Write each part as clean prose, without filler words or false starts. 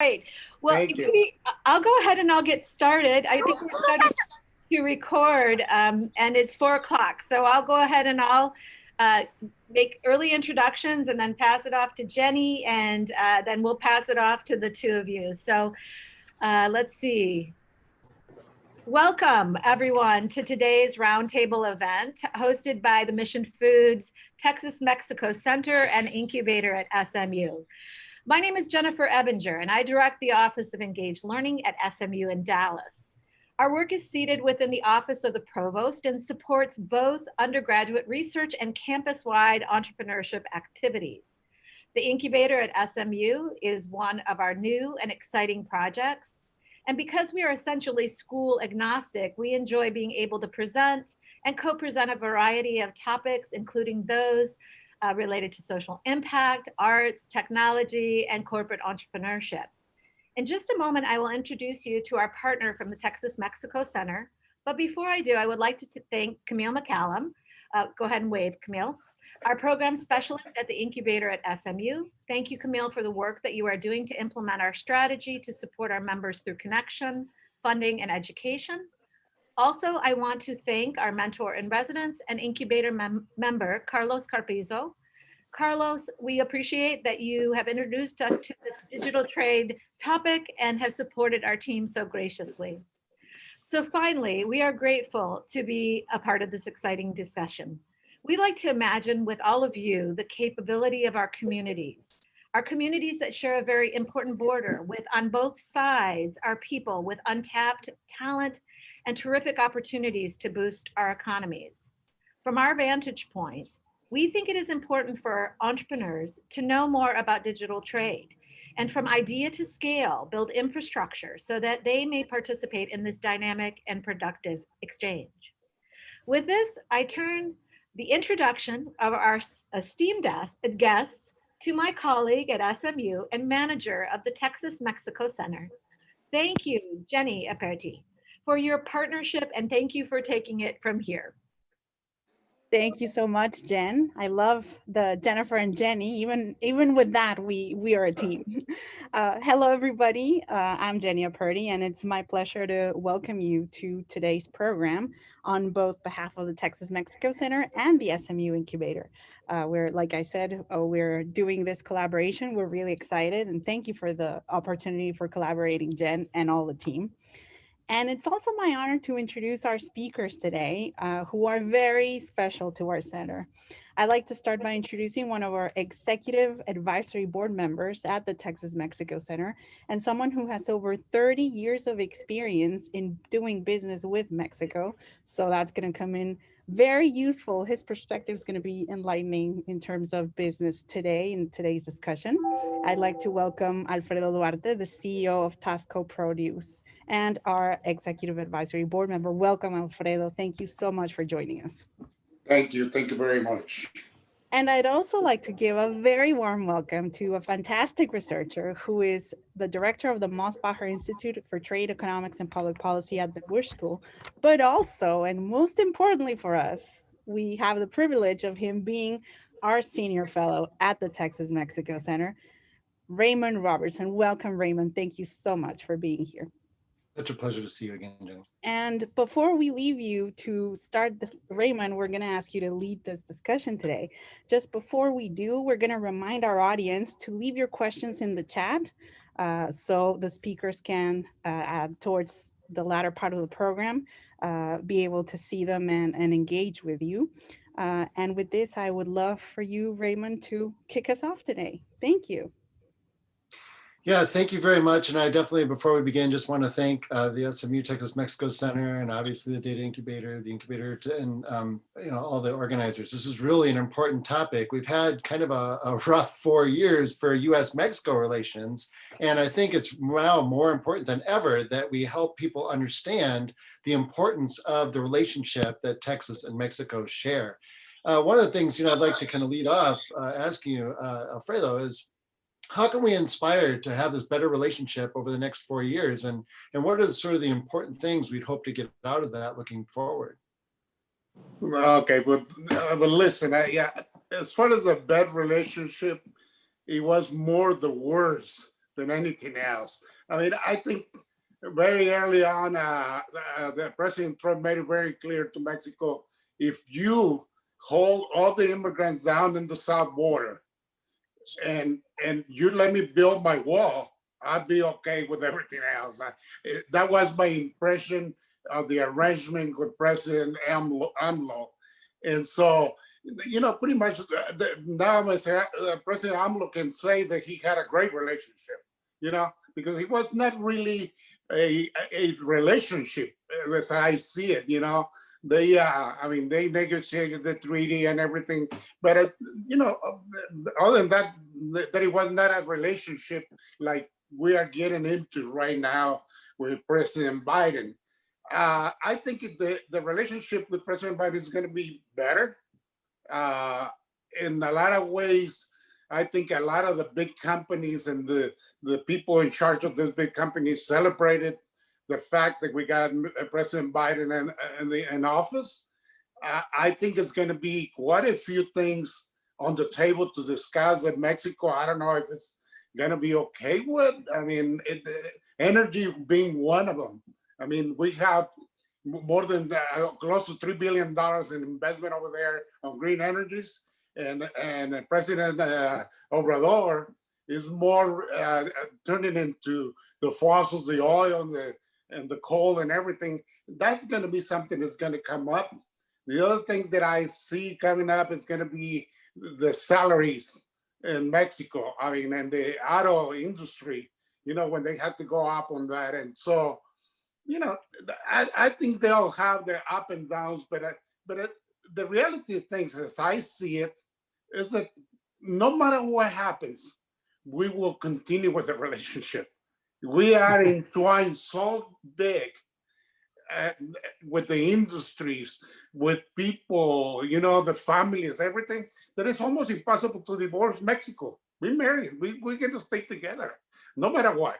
Right. Well, Thank you. I'll go ahead and I'll get started. I think we're starting to record, and it's 4 o'clock. So I'll go ahead and I'll uh, make early introductions and then pass it off to Jenny, and then we'll pass it off to the two of you. So let's see. Welcome, everyone, to today's Roundtable event hosted by the Mission Foods Texas Mexico Center and Incubator at SMU. My name is Jennifer Ebinger, and I direct the Office of Engaged Learning at SMU in Dallas. Our work is seated within the Office of the Provost and supports both undergraduate research and campus-wide entrepreneurship activities. The Incubator at SMU is one of our new and exciting projects. And because we are essentially school agnostic, we enjoy being able to present and co-present a variety of topics, including those related to social impact, arts, technology, and corporate entrepreneurship. In just a moment, I will introduce you to our partner from the Texas Mexico Center. But before I do, I would like to thank Camille McCallum. Go ahead and wave, Camille. Our program specialist at the Incubator at SMU. Thank you, Camille, for the work that you are doing to implement our strategy to support our members through connection, funding, and education. Also, I want to thank our mentor in residence and Incubator member, Carlos Carpizo. Carlos, we appreciate that you have introduced us to this digital trade topic and have supported our team so graciously. So finally, we are grateful to be a part of this exciting discussion. We like to imagine with all of you the capability of our communities that share a very important border with, on both sides, our people with untapped talent and terrific opportunities to boost our economies. From our vantage point, we think it is important for entrepreneurs to know more about digital trade and from idea to scale, build infrastructure so that they may participate in this dynamic and productive exchange. With this, I turn the introduction of our esteemed guests to my colleague at SMU and manager of the Texas Mexico Center. Thank you, Jenny Aperti, for your partnership, and thank you for taking it from here. Thank you so much, Jen. I love the Jennifer and Jenny. Even with that, we are a team. Hello, everybody. I'm Jenny Aperti, and it's my pleasure to welcome you to today's program on both behalf of the Texas Mexico Center and the SMU Incubator. We're, like I said, we're doing this collaboration. We're really excited, and thank you for the opportunity for collaborating, Jen, and all the team. And it's also my honor to introduce our speakers today, who are very special to our center. I'd like to start by introducing one of our executive advisory board members at the Texas Mexico Center, and someone who has over 30 years of experience in doing business with Mexico. So that's going to come in very useful. His perspective is going to be enlightening in terms of business today in today's discussion. I'd like to welcome Alfredo Duarte, the CEO of Tasco Produce, and our executive advisory board member. Welcome, Alfredo. Thank you so much for joining us. Thank you. Thank you very much. And I'd also like to give a very warm welcome to a fantastic researcher who is the director of the Mosbacher Institute for Trade Economics and Public Policy at the Bush School, but also, and most importantly for us, we have the privilege of him being our senior fellow at the Texas Mexico Center, Raymond Robertson. Welcome, Raymond. Thank you so much for being here. Such a pleasure to see you again, Jenny. And before we leave you to start, Raymond, we're going to ask you to lead this discussion today. Just before we do, we're going to remind our audience to leave your questions in the chat so the speakers can, towards the latter part of the program, be able to see them and engage with you. And with this, I would love for you, Raymond, to kick us off today. Thank you. Yeah, thank you very much. And I definitely, before we begin, just want to thank the SMU Texas Mexico Center and obviously the Data Incubator, and all the organizers. This is really an important topic. We've had kind of a rough 4 years for US-Mexico relations. And I think it's now more important than ever that we help people understand the importance of the relationship that Texas and Mexico share. One of the things, I'd like to kind of lead off asking you, Alfredo, is how can we inspire to have this better relationship over the next 4 years? And what are sort of the important things we'd hope to get out of that looking forward? Okay, but listen, as far as a bad relationship, it was more the worse than anything else. I mean, I think very early on, the President Trump made it very clear to Mexico, if you hold all the immigrants down in the south border and you let me build my wall, I'd be okay with everything else. That was my impression of the arrangement with President AMLO. And so, you know, pretty much now President AMLO can say that he had a great relationship, you know, because it was not really a relationship as I see it, you know. They, I mean, they negotiated the treaty and everything, but you know, other than that, that it was not a relationship like we are getting into right now with President Biden. I think the relationship with President Biden is going to be better. In a lot of ways, I think a lot of the big companies and the people in charge of those big companies celebrated the fact that we got President Biden in office. I think it's going to be quite a few things on the table to discuss in Mexico. I don't know if it's going to be okay with. I mean, energy being one of them. I mean, we have more than close to $3 billion in investment over there on green energies. And President Obrador is more turning into the fossils, the oil, and the coal and everything. That's going to be something that's going to come up. The other thing that I see coming up is going to be the salaries in Mexico. I mean, and the auto industry, you know, when they have to go up on that. And so, you know, I think they'll have their up and downs, but the reality of things, as I see it, is that no matter what happens, we will continue with the relationship. We are entwined so big with the industries, with people, you know, the families, everything, that it's almost impossible to divorce Mexico. We married, we're going to stay together, no matter what.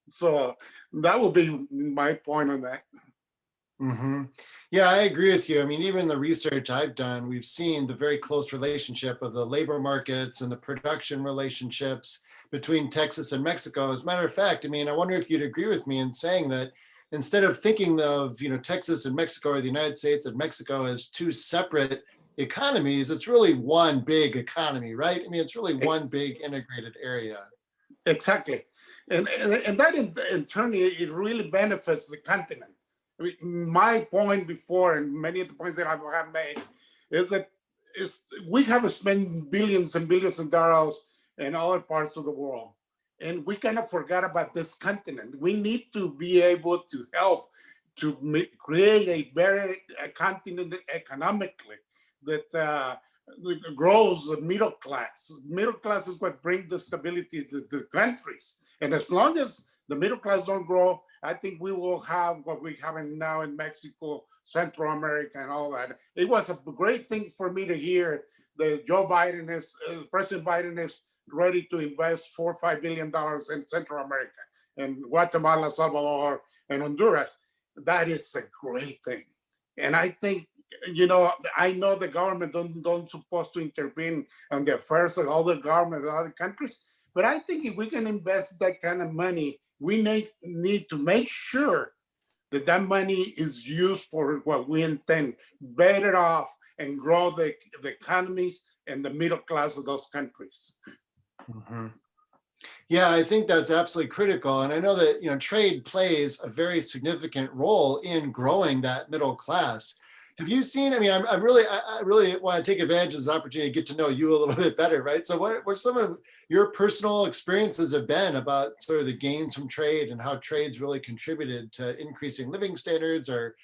So that would be my point on that. Mm-hmm. Yeah, I agree with you. I mean, even the research I've done, we've seen the very close relationship of the labor markets and the production relationships between Texas and Mexico. As a matter of fact, I mean, I wonder if you'd agree with me in saying that instead of thinking of, you know, Texas and Mexico or the United States and Mexico as two separate economies, it's really one big economy, right? I mean, it's really one big integrated area. Exactly. And that in turn, it really benefits the continent. I mean, my point before, and many of the points that I have made, is that we have spent billions and billions of dollars in other parts of the world. And we kind of forgot about this continent. We need to be able to help to create a better continent economically that grows the middle class. Middle class is what brings the stability to the countries. And as long as the middle class don't grow, I think we will have what we have now in Mexico, Central America, and all that. It was a great thing for me to hear that President Biden is ready to invest $4 or $5 billion in Central America, and Guatemala, Salvador, and Honduras. That is a great thing. And I think, you know, I know the government don't supposed to intervene on the affairs of other governments, other countries, but I think if we can invest that kind of money, we need to make sure that that money is used for what we intend, better off and grow the economies and the middle class of those countries. Mm-hmm. Yeah, I think that's absolutely critical. And I know that, you know, trade plays a very significant role in growing that middle class. Have you seen, I mean, I really want to take advantage of this opportunity to get to know you a little bit better, right? So what some of your personal experiences have been about sort of the gains from trade and how trade's really contributed to increasing living standards, or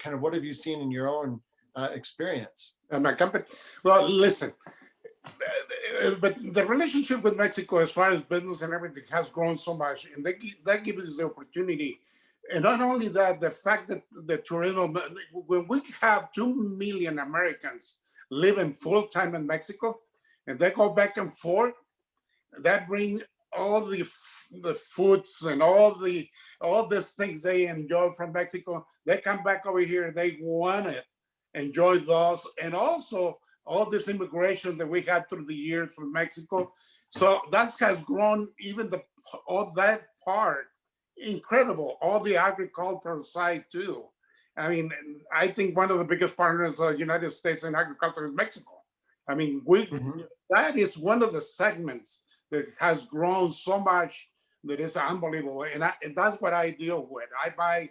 kind of what have you seen in your own experience? And my company, well, listen, but the relationship with Mexico as far as business and everything has grown so much, and that gives us the opportunity. And not only that, the fact that the tourism, when we have 2 million Americans living full-time in Mexico, and they go back and forth, that brings all the foods and all these things they enjoy from Mexico. They come back over here, they want it, enjoy those, and also all this immigration that we had through the years from Mexico. So that has grown even all that part incredible. All the agricultural side too. I mean, I think one of the biggest partners of the United States in agriculture is Mexico. I mean, that is one of the segments that has grown so much that is unbelievable, and that's what I deal with. I buy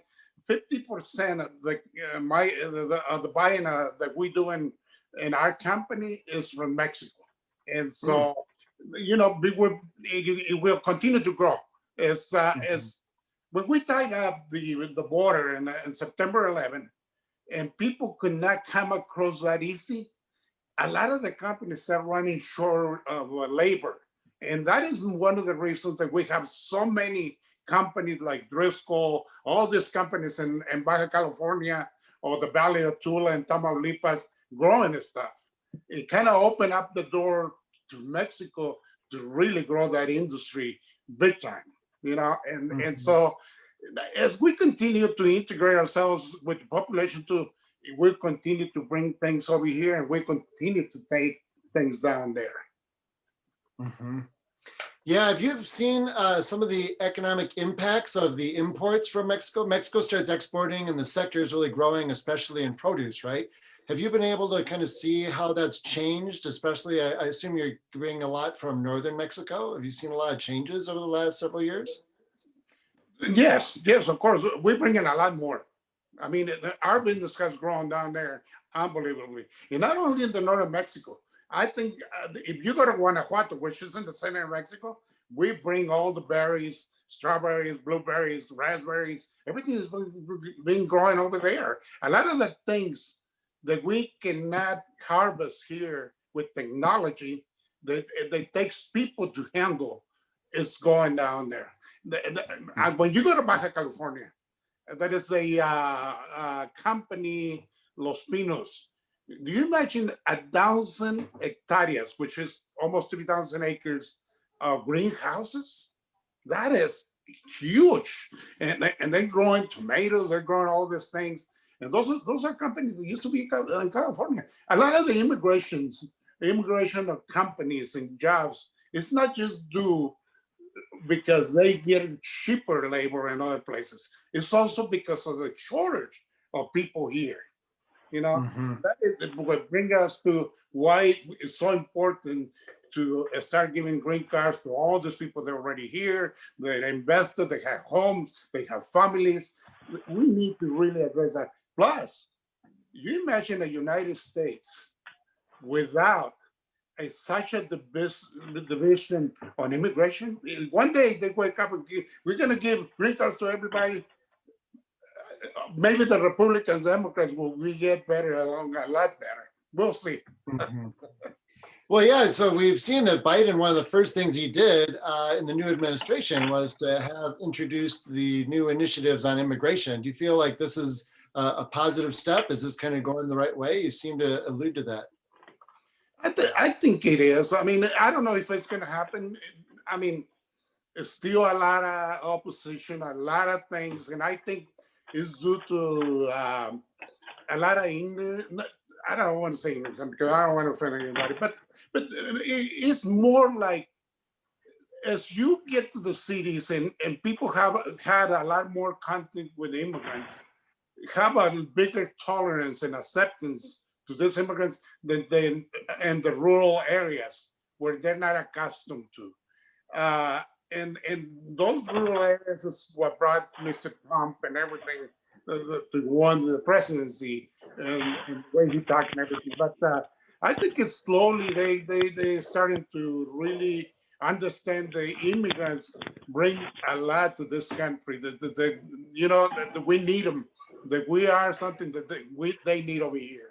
50% of the buying that we do in our company is from Mexico, and so it will continue to grow. As when we tied up the border in September 11, and people could not come across that easy, a lot of the companies are running short of labor. And that is one of the reasons that we have so many companies like Driscoll, all these companies in Baja California or the Valley of Tula and Tamaulipas growing this stuff. It kind of opened up the door to Mexico to really grow that industry big time, and so as we continue to integrate ourselves with the population too, we'll continue to bring things over here and we continue to take things down there. Yeah, have you seen some of the economic impacts of the imports from Mexico? Mexico starts exporting and the sector is really growing, especially in produce, right? Have you been able to kind of see how that's changed? Especially, I assume you're bringing a lot from northern Mexico. Have you seen a lot of changes over the last several years? Yes, of course. We bring in a lot more. I mean, our business has grown down there unbelievably. And not only in the northern Mexico. I think if you go to Guanajuato, which is in the center of Mexico, we bring all the berries, strawberries, blueberries, raspberries, everything is being growing over there. A lot of the things that we cannot harvest here with technology that it takes people to handle is going down there. When you go to Baja California, there is a company, Los Pinos. Do you imagine 1,000 hectares, which is almost 3,000 acres of greenhouses? That is huge. And they're growing tomatoes, they're growing all these things. And those are companies that used to be in California. A lot of the immigration of companies and jobs is not just due because they get cheaper labor in other places. It's also because of the shortage of people here. That is what brings us to why it's so important to start giving green cards to all these people that are already here, they're invested, they have homes, they have families. We need to really address that. Plus, you imagine the United States without such a division on immigration. One day they wake up and we're going to give green cards to everybody. Maybe the Republicans, Democrats will get better along a lot better. We'll see. Well, yeah, so we've seen that Biden, one of the first things he did in the new administration was to have introduced the new initiatives on immigration. Do you feel like this is a positive step? Is this kind of going the right way? You seem to allude to that. I think it is. I mean, I don't know if it's going to happen. I mean, it's still a lot of opposition, a lot of things, and I think it's due to a lot of ignorance. I don't want to say ignorance because I don't want to offend anybody, but it's more like as you get to the cities and people have had a lot more contact with immigrants, have a bigger tolerance and acceptance to these immigrants than in the rural areas where they're not accustomed to. And those rural areas is what brought Mr. Trump and everything to won the presidency and the way he talked and everything. But I think it's slowly they starting to really understand the immigrants bring a lot to this country. That we need them. That we are something that they need over here.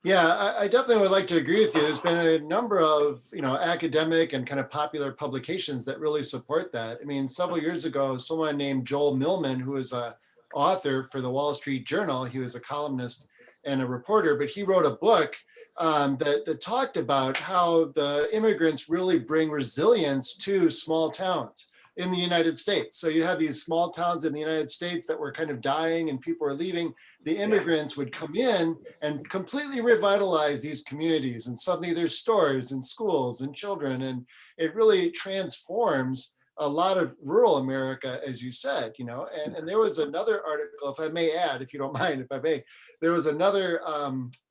Yeah, I definitely would like to agree with you. There's been a number of, academic and kind of popular publications that really support that. I mean, several years ago, someone named Joel Millman, who is an author for the Wall Street Journal, he was a columnist and a reporter, but he wrote a book that talked about how the immigrants really bring resilience to small towns. in the United States. So you have these small towns in the United States that were kind of dying and people were leaving. The immigrants would come in and completely revitalize these communities. And suddenly there's stores and schools and children. And it really transforms a lot of rural America, as you said, you know. And there was another article, if I may add, if you don't mind, if I may, there was another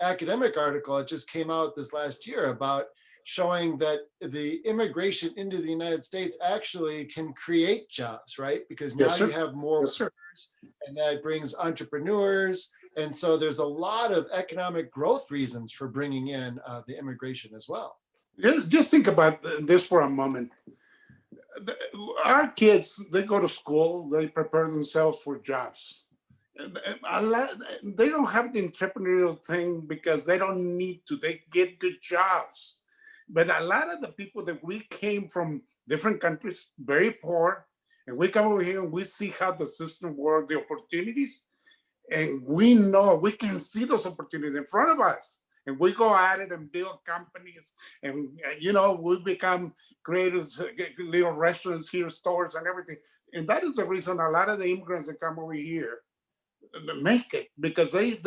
academic article that just came out this last year about showing that the immigration into the United States actually can create jobs, right? Because now you have more workers, and that brings entrepreneurs. And so there's a lot of economic growth reasons for bringing in the immigration as well. Just think about this for a moment. Our kids, they go to school, they prepare themselves for jobs. They don't have the entrepreneurial thing because they don't need to, they get good jobs. But a lot of the people that we came from different countries, very poor, and we come over here and we see how the system works, the opportunities, and we know we can see those opportunities in front of us. And we go at it and build companies, and you know, we become creators, get little restaurants here, stores and everything. And that is the reason a lot of the immigrants that come over here make it, because they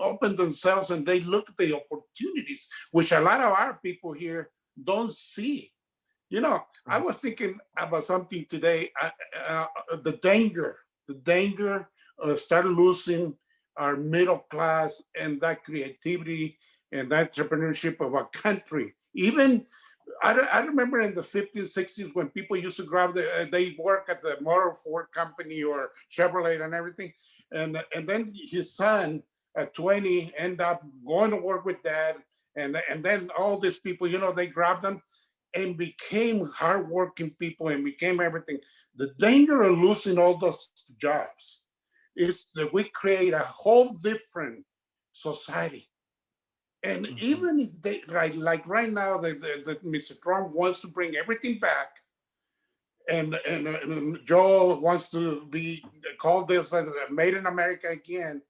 open themselves and they look at the opportunities, which a lot of our people here don't see. You know, I was thinking about something today, the danger of start losing our middle class and that creativity and that entrepreneurship of our country. Even I remember in the 50s, 60s when people used to grab they work at the Motor Ford company or Chevrolet and everything. And then his son at 20 end up going to work with dad. And then all these people, you know, they grabbed them and became hardworking people and became everything. The danger of losing all those jobs is that we create a whole different society. And even if they, like right now, that Mr. Trump wants to bring everything back, and Joe wants to be called this made in America again.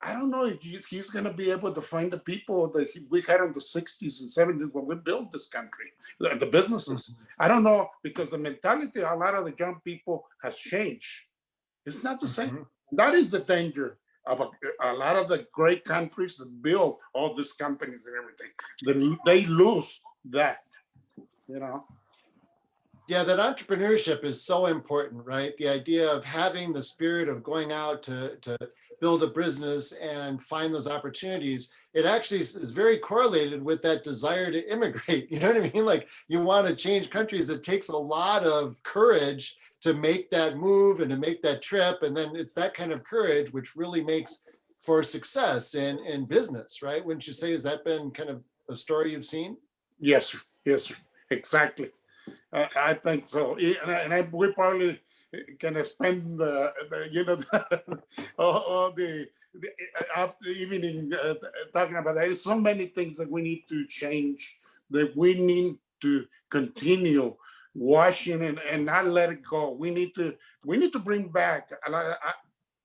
I don't know if he's going to be able to find the people that we had in the 60s and 70s when we built this country, the businesses. I don't know, because the mentality of a lot of the young people has changed. It's not the same. That is the danger of a lot of the great countries that build all these companies and everything. They lose that, you know. Yeah, that entrepreneurship is so important, right? The idea of having the spirit of going out to build a business and find those opportunities, it actually is very correlated with that desire to immigrate. You know what I mean? Like, you want to change countries, it takes a lot of courage to make that move and to make that trip. And then it's that kind of courage which really makes for success in business, right? Wouldn't you say, has that been kind of a story you've seen? Yes, sir. Yes, sir. Exactly. I think so. And we probably can spend you know, all the after evening talking about that. There's so many things that we need to change, that we need to continue washing and not let it go. We need to bring back.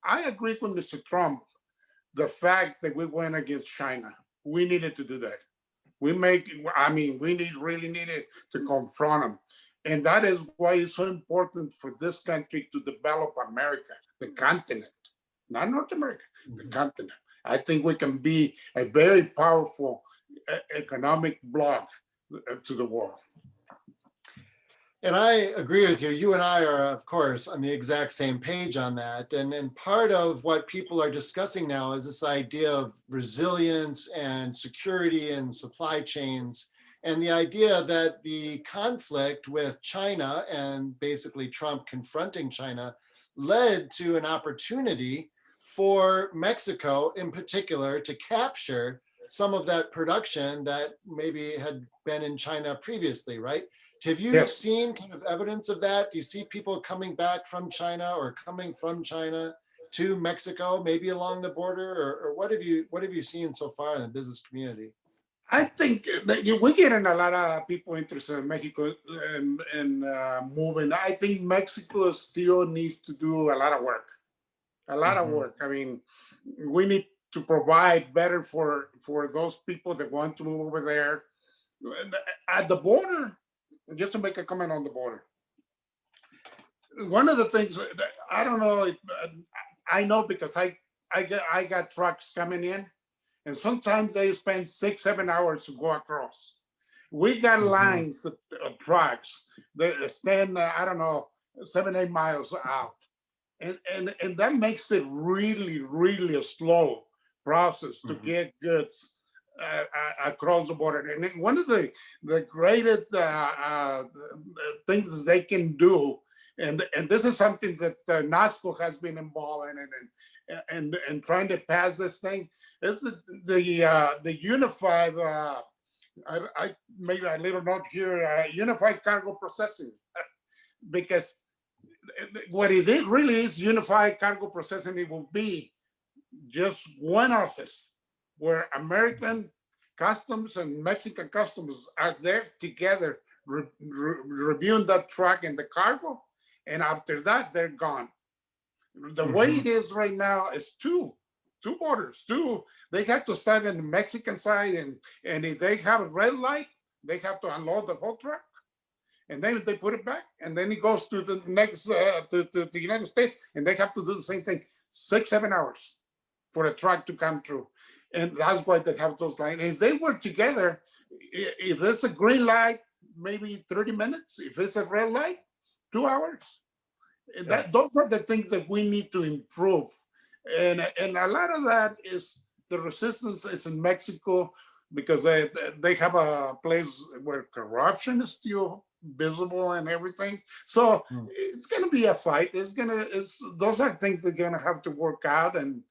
I agree with Mr. Trump, the fact that we went against China. We needed to do that. We really needed to confront them. And that is why it's so important for this country to develop America, the continent, not North America, the continent. I think we can be a very powerful economic bloc to the world. And I agree with you. You and I are, of course, on the exact same page on that. And part of what people are discussing now is this idea of resilience and security and supply chains, and the idea that the conflict with China and basically Trump confronting China led to an opportunity for Mexico in particular to capture some of that production that maybe had been in China previously, right? Have you seen kind of evidence of that? Do you see people coming back from China or coming from China to Mexico, maybe along the border, or what have you seen so far in the business community? I think that we're getting a lot of people interested in Mexico and moving. I think Mexico still needs to do a lot of work. I mean, we need to provide better for those people that want to move over there. At the border, just to make a comment on the border, one of the things that I don't know, I know because I got trucks coming in, and sometimes they spend 6-7 hours to go across. We got lines of trucks that stand, I don't know, 7-8 miles out. And that makes it really a slow process to get goods across the border. And then one of the greatest things they can do, and this is something that NASCO has been involved in and trying to pass this thing, is the unified. I made a little note here: unified cargo processing, because what it really is, unified cargo processing. It will be just one office where American customs and Mexican customs are there together, reviewing that truck and the cargo, and after that they're gone. The way it is right now is two borders. They have to stand in the Mexican side, and if they have a red light, they have to unload the whole truck, and then they put it back, and then it goes to the next to the United States, and they have to do the same thing, 6-7 hours for a truck to come through. And that's why they have those lines. If they were together, if there's a green light, maybe 30 minutes. If it's a red light, 2 hours. And those are the things that we need to improve. And a lot of that is the resistance is in Mexico, because they have a place where corruption is still visible and everything. So it's going to be a fight. Those are things they're going to have to work out, and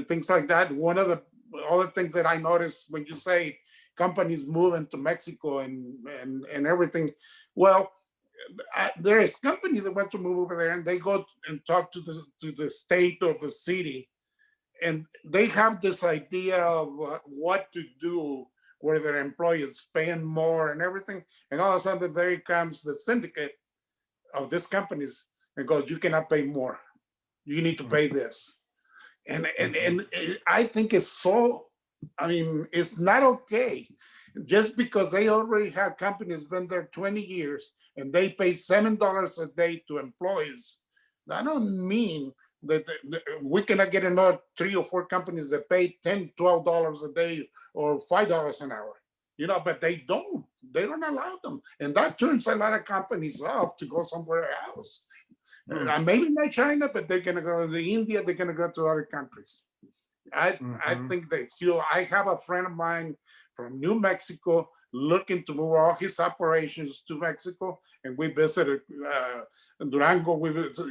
things like that. One of the other things that I noticed when you say companies moving to Mexico and everything, well, there is companies that want to move over there, and they go and talk to the state or the city, and they have this idea of what to do where their employees spend more and everything. And all of a sudden there comes the syndicate of these companies and goes, you cannot pay more. You need to pay this. And I think it's so, I mean, it's not okay. Just because they already have companies been there 20 years and they pay $7 a day to employees, that don't mean that we cannot get another 3 or 4 companies that pay $10, $12 a day or $5 an hour. But they don't allow them. And that turns a lot of companies off to go somewhere else. Maybe not China, but they're going to go to India, they're going to go to other countries. I think that I have a friend of mine from New Mexico looking to move all his operations to Mexico, and we visited Durango.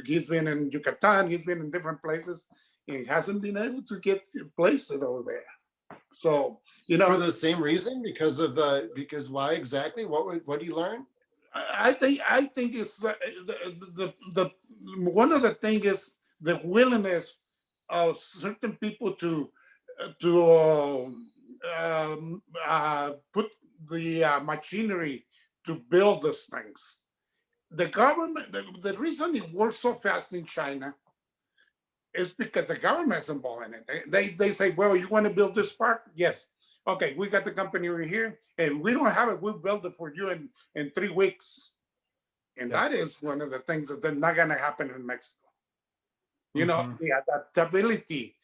He's been in Yucatan, he's been in different places, and hasn't been able to get placed over there. So, for the same reason, because why exactly? What do you learn? I think it's the one of the things is the willingness of certain people to put the machinery to build those things. The government, the reason it works so fast in China is because the government is involved in it. They say, well, you want to build this park? Yes. Okay, we got the company over here, and we don't have it. We'll build it for you in 3 weeks. And that is one of the things that's not going to happen in Mexico. The adaptability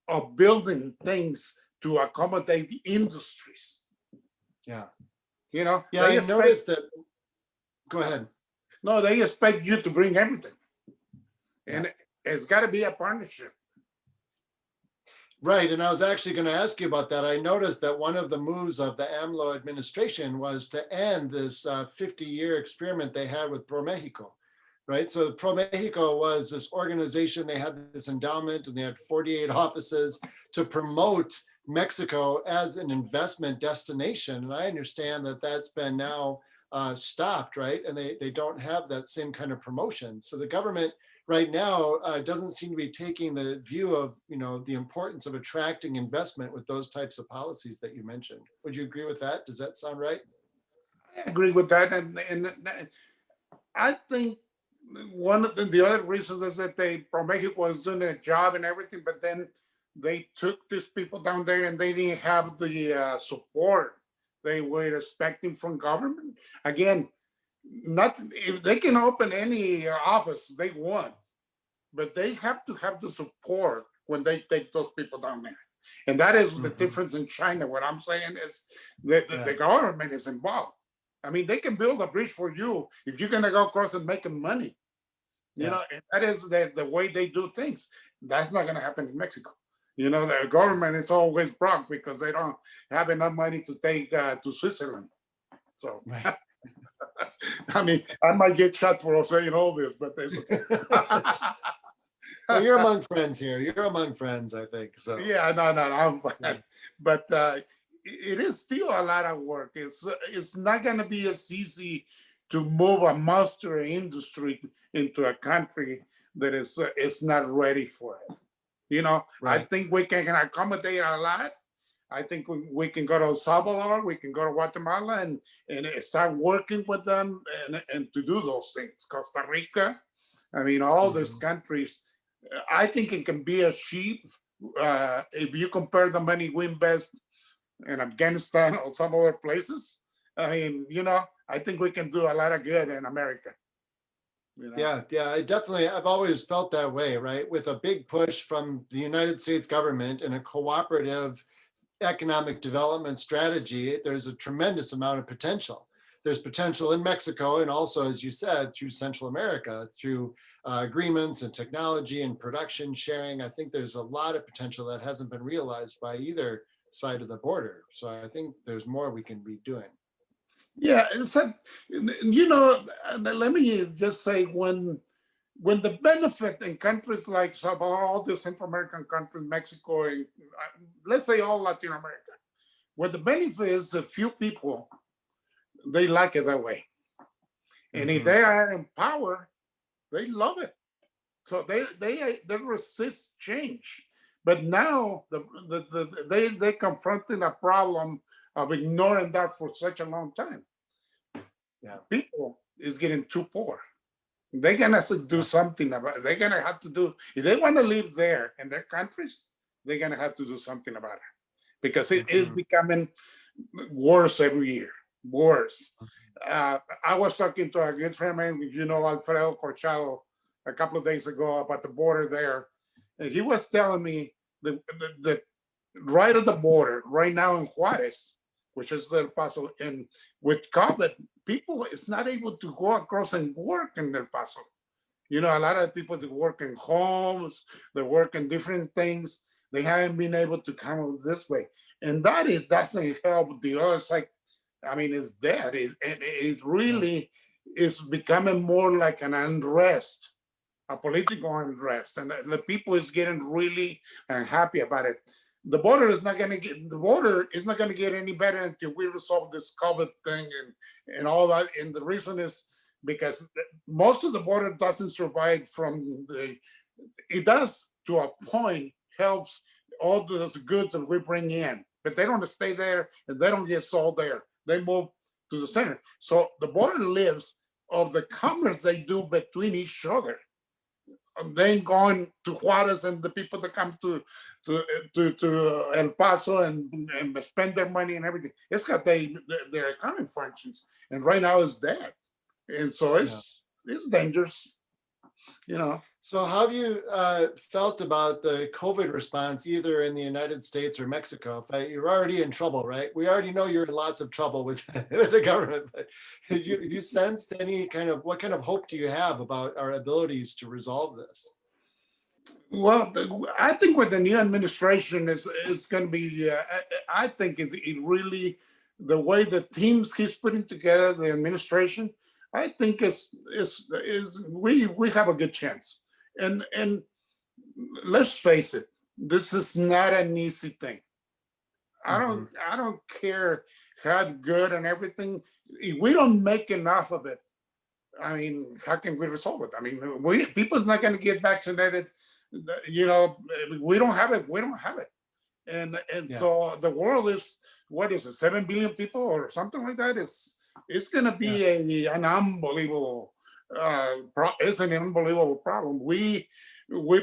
of building things to accommodate the industries. Yeah. I noticed that. Go ahead. No, they expect you to bring everything. And it's got to be a partnership. Right. And I was actually going to ask you about that. I noticed that one of the moves of the AMLO administration was to end this 50-year experiment they had with ProMexico. Right. So ProMexico was this organization, they had this endowment, and they had 48 offices to promote Mexico as an investment destination. And I understand that that's been now stopped, right? And they don't have that same kind of promotion. So the government right now doesn't seem to be taking the view of, the importance of attracting investment with those types of policies that you mentioned. Would you agree with that? Does that sound right? I agree with that. And I think one of the other reasons is that ProMexico was doing a job and everything, but then they took these people down there and they didn't have the support they were expecting from government. Again, not if they can open any office they want, but they have to have the support when they take those people down there. And that is the difference in China. What I'm saying is that the government is involved. I mean, they can build a bridge for you if you're gonna go across and making money. You know, and that is the way they do things. That's not gonna happen in Mexico. You know, the government is always broke because they don't have enough money to take to Switzerland. So, I mean, I might get shot for saying all this, but there's well, you're among friends here. You're among friends, I think. So yeah, no, I'm fine. But it is still a lot of work. It's not going to be as easy to move a monster industry into a country that is not ready for it. You know, I think we can accommodate a lot. I think we can go to El Salvador, we can go to Guatemala and start working with them and to do those things. Costa Rica, I mean, all these countries, I think it can be as cheap if you compare the money we invest in Afghanistan or some other places. I mean, you know, I think we can do a lot of good in America. You know? Yeah, I've always felt that way, right? With a big push from the United States government and a cooperative economic development strategy, there's a tremendous amount of potential. There's potential in Mexico and also, as you said, through Central America, through agreements and technology and production sharing. I think there's a lot of potential that hasn't been realized by either side of the border. So I think there's more we can be doing. Yeah, you know, let me just say when the benefit in countries like all the Central American countries, Mexico, and let's say all Latin America, when the benefit is a few people, they like it that way. And if they are in power, they love it. So they resist change. But now they confronting a problem of ignoring that for such a long time. Yeah, people is getting too poor. They're gonna do something about it. They're gonna have to do if they want to live there in their countries. They're gonna have to do something about it because it is becoming worse every year. Worse. I was talking to a good friend, you know, Alfredo a couple of days ago about the border there, and he was telling me that right at the border, right now in Juarez, which is El Paso, and with COVID, people is not able to go across and work in El Paso. You know, a lot of people that work in homes, they work in different things. They haven't been able to come this way, and that doesn't help the other side. I mean, it's dead. It really is becoming more like an unrest, a political unrest, and the people is getting really unhappy about it. The border is not going to get any better until we resolve this COVID thing and all that. And the reason is because most of the border doesn't survive it does to a point, helps all those goods that we bring in, but they don't stay there and they don't get sold there. They move to the center. So the border lives of the commerce they do between each other. Then going to Juarez and the people that come to El Paso and spend their money and everything. It's got their economic functions, and right now it's dead, and so it's dangerous, you know. So how have you felt about the COVID response, either in the United States or Mexico? You're already in trouble, right? We already know you're in lots of trouble with the government, but have you sensed what kind of hope do you have about our abilities to resolve this? Well, I think with the new administration is going to be, I think it really, the way the teams keeps putting together the administration, I think we have a good chance. And let's face it, this is not an easy thing. I don't care how good and everything. If we don't make enough of it, I mean, how can we resolve it? I mean, people's not going to get vaccinated. You know, we don't have it. And so the world is, what is it, 7 billion people or something like that? It's going to be an unbelievable. It's an unbelievable problem. We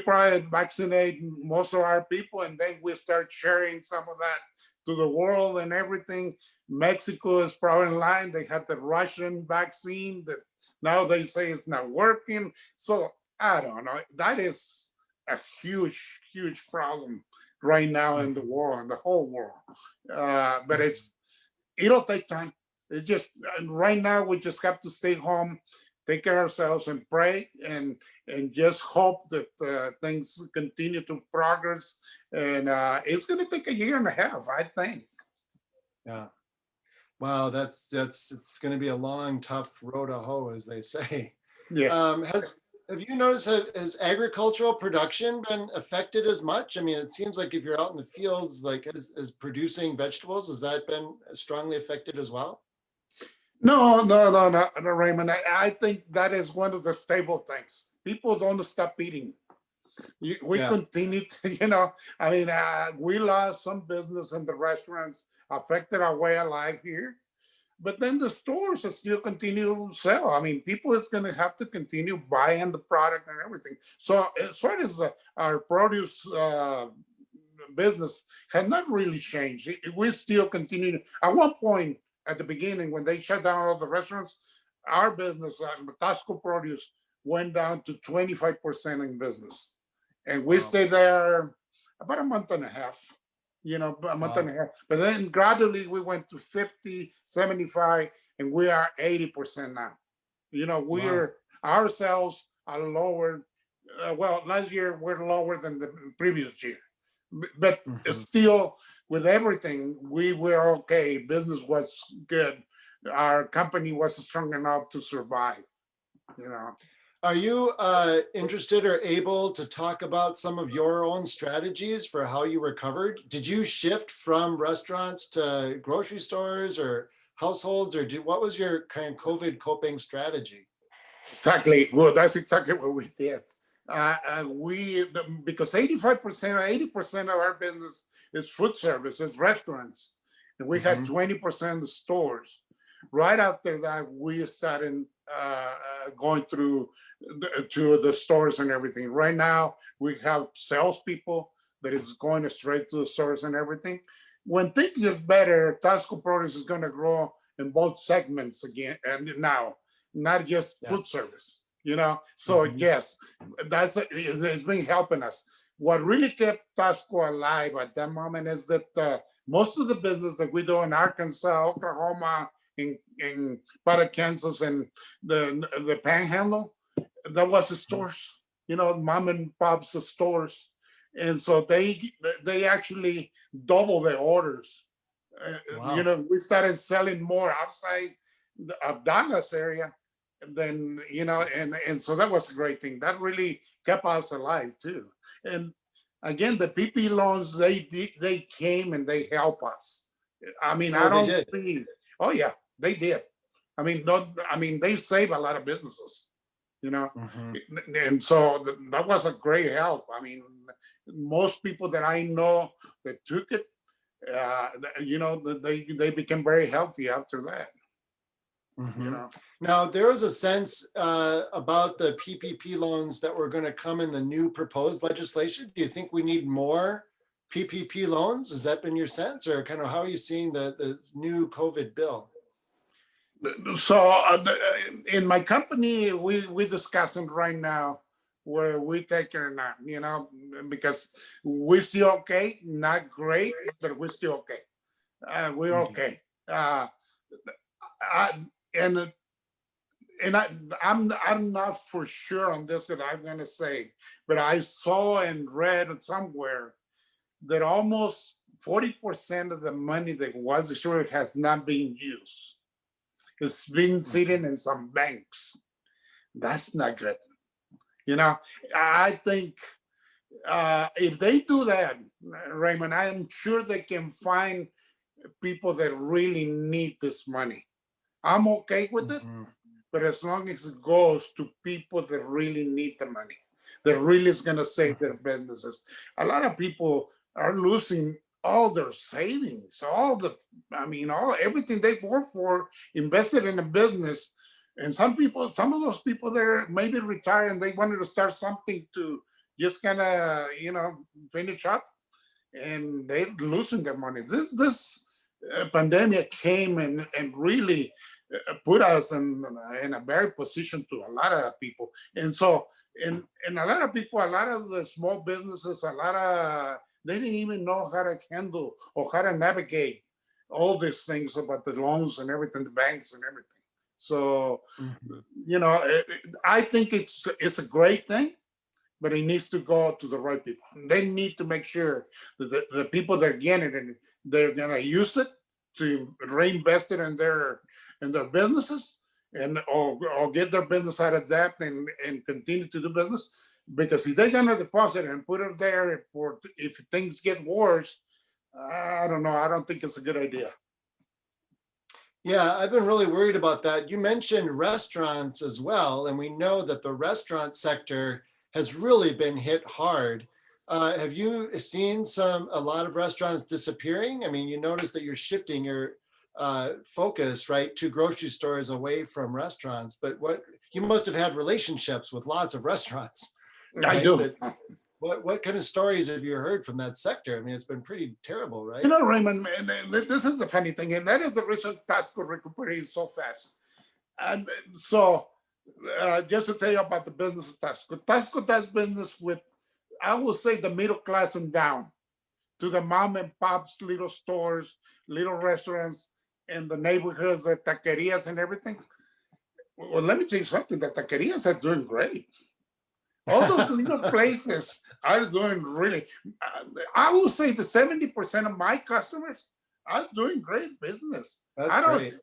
probably vaccinate most of our people, and then we start sharing some of that to the world and everything. Mexico is probably in line. They had the Russian vaccine that now they say it's not working. So I don't know. That is a huge, huge problem right now in the world, in the whole world. But it'll take time. It just right now we just have to stay home, take care of ourselves, and pray, and just hope that things continue to progress. And it's going to take a year and a half, I think. Yeah. Wow, it's going to be a long, tough road to hoe, as they say. Yes. Have you noticed, has agricultural production been affected as much? I mean, it seems like if you're out in the fields, like as producing vegetables, has that been strongly affected as well? No, Raymond. I think that is one of the stable things. People don't stop eating. We continue to, I mean, we lost some business in the restaurants, affected our way of life here. But then the stores still continue to sell. I mean, people is going to have to continue buying the product and everything. So as far as our produce business has not really changed. We still continue. At one point, at the beginning, when they shut down all the restaurants, our business, Tasco Produce, went down to 25% in business. And we stayed there about a month and a half, a month and a half. But then gradually we went to 50, 75, and we are 80% now. Our sales are lower. Well, last year we're lower than the previous year. But still, with everything, we were okay. Business was good. Our company was strong enough to survive, Are you interested or able to talk about some of your own strategies for how you recovered? Did you shift from restaurants to grocery stores or households, or what was your kind of COVID coping strategy? Exactly. Well, that's exactly what we did. Because 85% or 80% of our business is food service, is restaurants, and we had 20% of stores. Right after that, we started going through to the stores and everything. Right now, we have salespeople that is going straight to the stores and everything. When things get better, Tasco Produce is going to grow in both segments again, and now, not just food service. So yes, it's been helping us. What really kept Tasco alive at that moment is that most of the business that we do in Arkansas, Oklahoma, in part of Kansas, and the Panhandle, that was the stores, mom and pops of stores, and so they actually double their orders. We started selling more outside of Dallas area. And then, and so that was a great thing. That really kept us alive too. And again, the PP loans, they came and they help us. I mean, I don't see. Oh yeah, they did. I mean, they save a lot of businesses, and so that was a great help. I mean, most people that I know that took it, they became very healthy after that. Now, there was a sense about the PPP loans that were going to come in the new proposed legislation. Do you think we need more PPP loans? Has that been your sense, or kind of how are you seeing the new COVID bill? So in my company, we discussing right now where we take it or not, because we're still okay, not great, but we're still okay. We're okay. I'm not for sure on this that I'm going to say, but I saw and read somewhere that almost 40% of the money that was issued has not been used. It's been sitting in some banks. That's not good. I think if they do that, Raymond, I'm sure they can find people that really need this money. I'm okay with it, but as long as it goes to people that really need the money, that really is going to save their businesses. A lot of people are losing all their savings, everything they worked for, invested in a business. And some of those people there maybe retire and they wanted to start something to just kind of, finish up, and they're losing their money. This pandemic came and really put us in a very position to a lot of people. And so, and a lot of people, a lot of the small businesses, they didn't even know how to handle or how to navigate all these things about the loans and everything, the banks and everything. So, I think it's a great thing, but it needs to go to the right people. They need to make sure that the people that are getting it, they're gonna use it to reinvest it in their businesses or get their business out of debt and continue to do business. Because if they're gonna deposit and put it there for if things get worse, I don't know. I don't think it's a good idea. Yeah, I've been really worried about that. You mentioned restaurants as well, and we know that the restaurant sector has really been hit hard. Have you seen a lot of restaurants disappearing? I mean, you notice that you're shifting your focus, right, to grocery stores away from restaurants, but you must have had relationships with lots of restaurants. I right? do. What kind of stories have you heard from that sector? I mean, it's been pretty terrible, right? Raymond, this is a funny thing, and that is the reason Tasco recuperates so fast. And so, just to tell you about the business of Tasco, Tasco does business with, I will say, the middle class and down, to the mom and pops, little stores, little restaurants, and the neighborhoods, the taquerias and everything. Well, let me tell you something, the taquerias are doing great. All those little places are doing really, I will say the 70% of my customers are doing great business. That's great.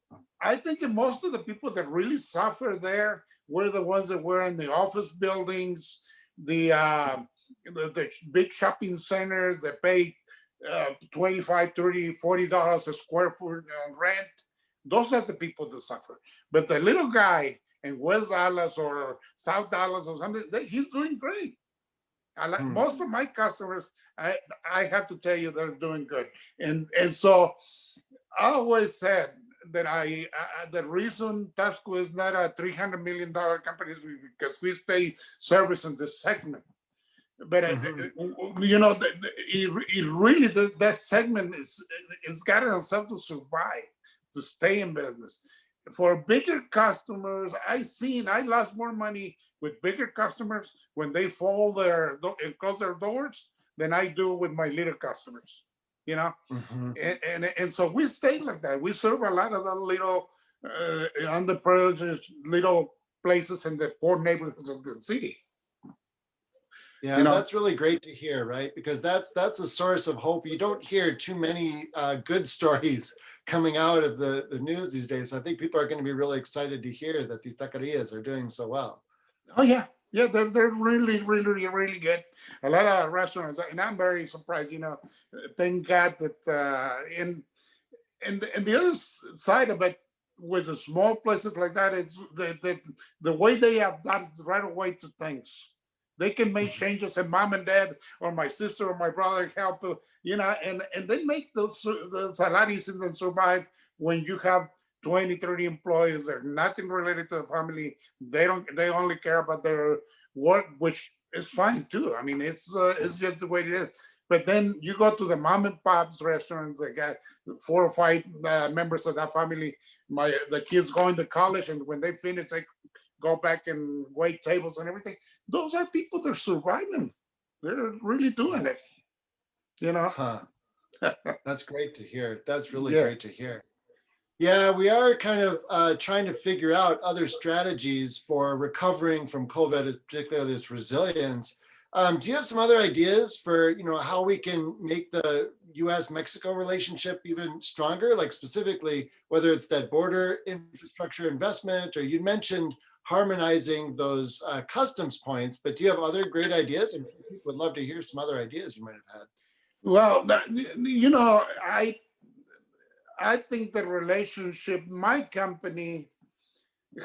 I think that most of the people that really suffer there were the ones that were in the office buildings, the big shopping centers that pay $25, $30, $40 a square foot on rent. Those are the people that suffer. But the little guy in West Dallas or South Dallas or something, he's doing great. Most of my customers, I have to tell you, they're doing good. And so I always said that the reason Tasco is not a $300 million company is because we stay service in this segment. But it really, that segment is gotten itself to survive, to stay in business. For bigger customers, I lost more money with bigger customers when they fold and close their doors than I do with my little customers, and so we stay like that. We serve a lot of the little underprivileged little places in the poor neighborhoods of the city. Yeah, that's really great to hear, right? Because that's a source of hope. You don't hear too many good stories coming out of the news these days. So I think people are going to be really excited to hear that these taquerias are doing so well. Oh yeah, they're really, really, really good. A lot of restaurants, and I'm very surprised. Thank God that and the other side of it, with the small places like that, it's the way they have done right away to things. They can make changes, and mom and dad or my sister or my brother help, and they make the salaries and survive when you have 20, 30 employees. They're nothing related to the family. They only care about their work, which is fine too. I mean, it's just the way it is. But then you go to the mom and pop's restaurants, they got 4 or 5 members of that family. The kids going to college, and when they finish, they go back and wait tables and everything. Those are people that are surviving. They're really doing it, That's great to hear. That's really great to hear. Yeah, we are kind of trying to figure out other strategies for recovering from COVID, particularly this resilience. Do you have some other ideas for how we can make the U.S.-Mexico relationship even stronger? Like specifically, whether it's that border infrastructure investment, or you mentioned harmonizing those customs points, but do you have other great ideas? And people would love to hear some other ideas you might have had. Well, I think the relationship, my company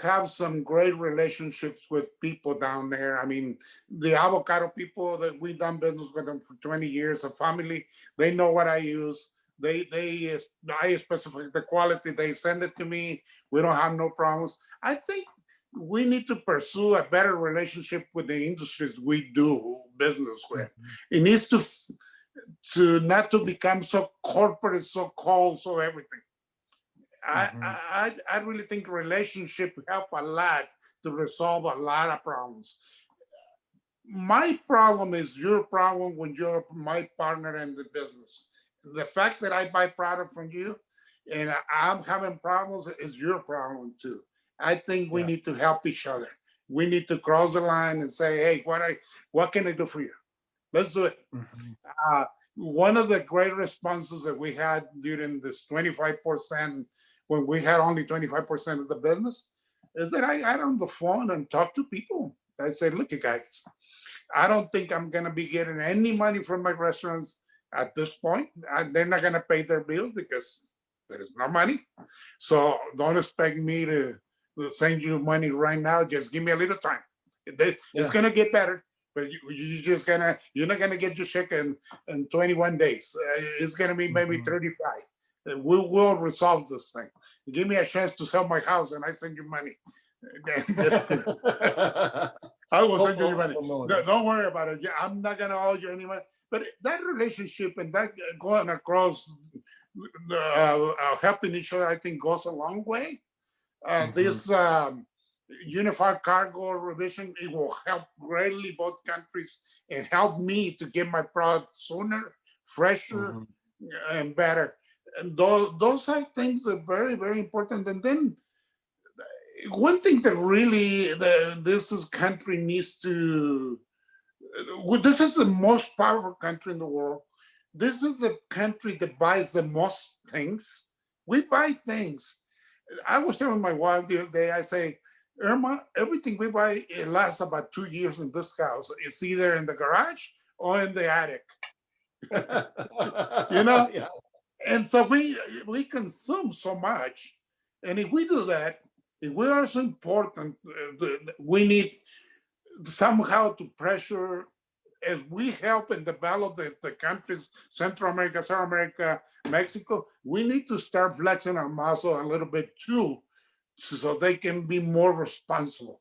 have some great relationships with people down there. I mean, the avocado people that we've done business with them for 20 years, a family, they know what I use. I specify the quality, they send it to me. We don't have no problems. I think we need to pursue a better relationship with the industries we do business with. It needs to not to become so corporate, so cold, so everything. I really think relationship help a lot to resolve a lot of problems. My problem is your problem when you're my partner in the business. The fact that I buy product from you and I'm having problems is your problem too. I think we need to help each other. We need to cross the line and say, hey, what can I do for you? Let's do it. One of the great responses that we had during this 25%, when we had only 25% of the business, is that I got on the phone and talked to people. I said, look, you guys, I don't think I'm going to be getting any money from my restaurants at this point. They're not going to pay their bills because there is no money. So don't expect me to send you money right now. Just give me a little time. It's going to get better, but you're not going to get your check in 21 days. It's going to be maybe 35. We will resolve this thing. Give me a chance to sell my house and I send you money. I will send you money. Don't worry about it. I'm not going to owe you any money. But that relationship and that going across, helping each other, I think goes a long way. This unified cargo revision, it will help greatly both countries and help me to get my product sooner, fresher, and better. And those are things that are very, very important. And then one thing that really this country needs to, this is the most powerful country in the world. This is the country that buys the most things. We buy things. I was telling my wife the other day, I say, Irma, everything we buy, it lasts about 2 years in this house. It's either in the garage or in the attic. Yeah. And so we consume so much. And if we do that, if we are so important, we need somehow to pressure, as we help and develop the countries, Central America, South America, Mexico, we need to start flexing our muscle a little bit too, so they can be more responsible.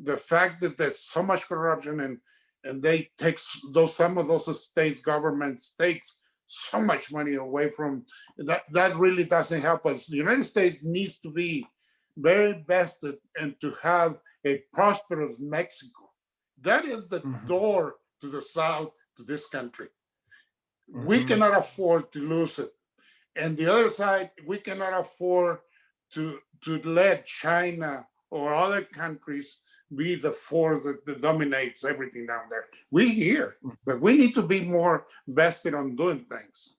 The fact that there's so much corruption and they take some of those states, governments takes so much money away from that really doesn't help us. The United States needs to be very vested and to have a prosperous Mexico. That is the door to the south, to this country. We cannot afford to lose it. And the other side, we cannot afford to let China or other countries be the force that dominates everything down there. We here, but we need to be more vested on doing things.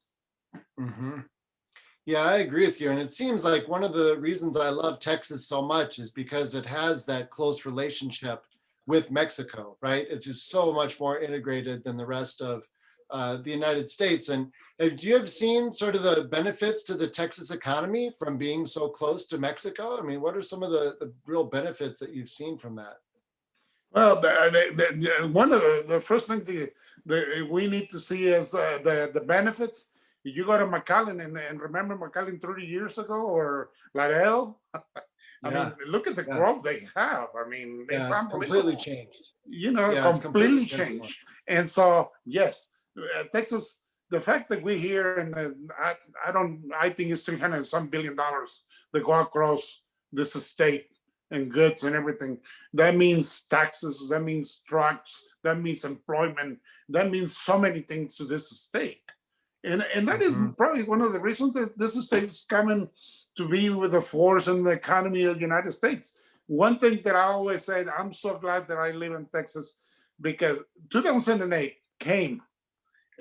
Yeah, I agree with you. And it seems like one of the reasons I love Texas so much is because it has that close relationship with Mexico, right? It's just so much more integrated than the rest of the United States. And have you seen sort of the benefits to the Texas economy from being so close to Mexico? I mean, what are some of the real benefits that you've seen from that? Well, one of the first thing we need to see is the benefits. You go to McAllen and remember McAllen 30 years ago or Laredo? I mean, look at the growth they have. I mean, it's completely changed. Completely changed. And so, yes, Texas, the fact that we're here and I think it's $300 and some billion that go across this state and goods and everything. That means taxes, that means trucks, that means employment, that means so many things to this state. And that is probably one of the reasons that this state is coming to be with the force and the economy of the United States. One thing that I always said, I'm so glad that I live in Texas, because 2008 came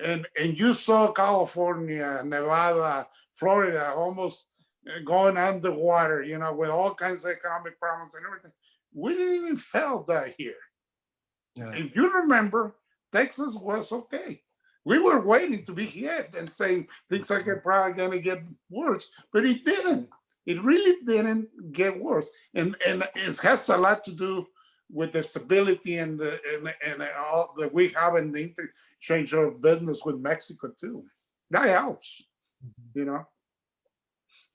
and you saw California, Nevada, Florida almost going underwater, with all kinds of economic problems and everything. We didn't even feel that here. Yeah. If you remember, Texas was okay. We were waiting to be hit and saying things are probably going to get worse, but it didn't. It really didn't get worse, and it has a lot to do with the stability and all that we have in the interchange of business with Mexico too. That helps,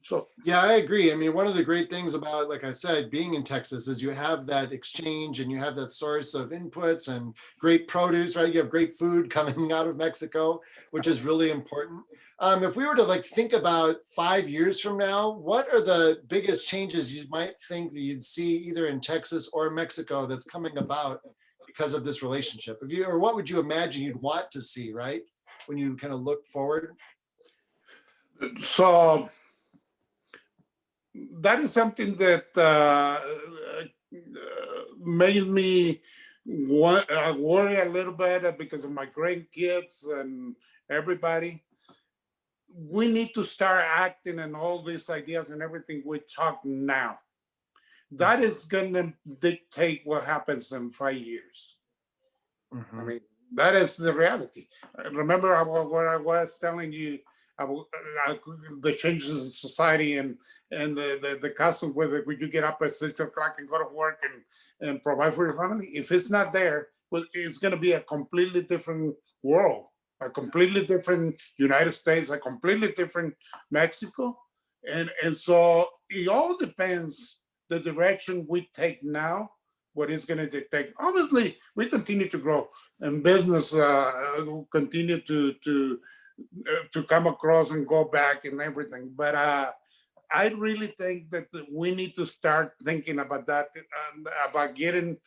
So Yeah, I agree. I mean, one of the great things about, like I said, being in Texas is you have that exchange and you have that source of inputs and great produce, right? You have great food coming out of Mexico, which is really important. If we were to like think about 5 years from now, what are the biggest changes you might think that you'd see either in Texas or Mexico that's coming about because of this relationship? If you, or what would you imagine you'd want to see, right? When you kind of look forward? so that is something that made me worry a little bit because of my grandkids and everybody. We need to start acting on all these ideas and everything we talk now. That is going to dictate what happens in 5 years. I mean, that is the reality. Remember what I was telling you about the changes in society and the custom whether you get up at 6 o'clock and go to work and provide for your family. If it's not there, well, it's going to be a completely different world, a completely different United States, a completely different Mexico. And so it all depends the direction we take now, what is going to take. Obviously, we continue to grow and business continue to come across and go back and everything. But I really think that we need to start thinking about that, about getting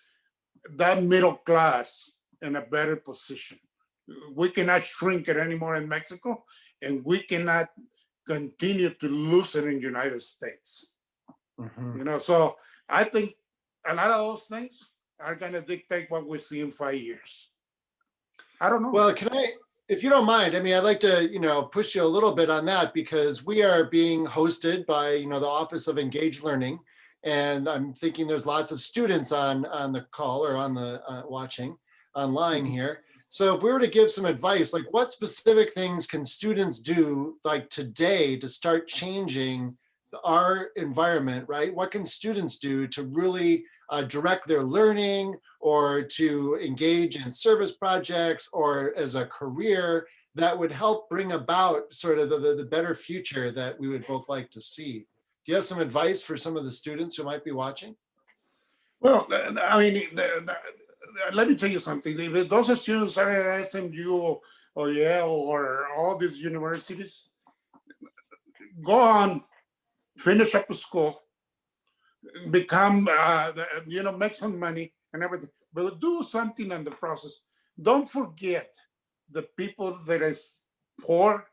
that middle class in a better position. We cannot shrink it anymore in Mexico, and we cannot continue to lose it in the United States. You know, so I think a lot of those things are going to dictate what we see in 5 years. I don't know. Well, can I, if you don't mind, I mean, I'd like to, push you a little bit on that because we are being hosted by, the Office of Engaged Learning. And I'm thinking there's lots of students on the call or on the watching online here. So if we were to give some advice, like what specific things can students do like today to start changing our environment, right? What can students do to really direct their learning or to engage in service projects or as a career that would help bring about sort of the better future that we would both like to see? Do you have some advice for some of the students who might be watching? Well, I mean, let me tell you something. If those students are at SMU or Yale or all these universities, go on, finish up school, become, make some money and everything, but do something in the process. Don't forget the people that is poor,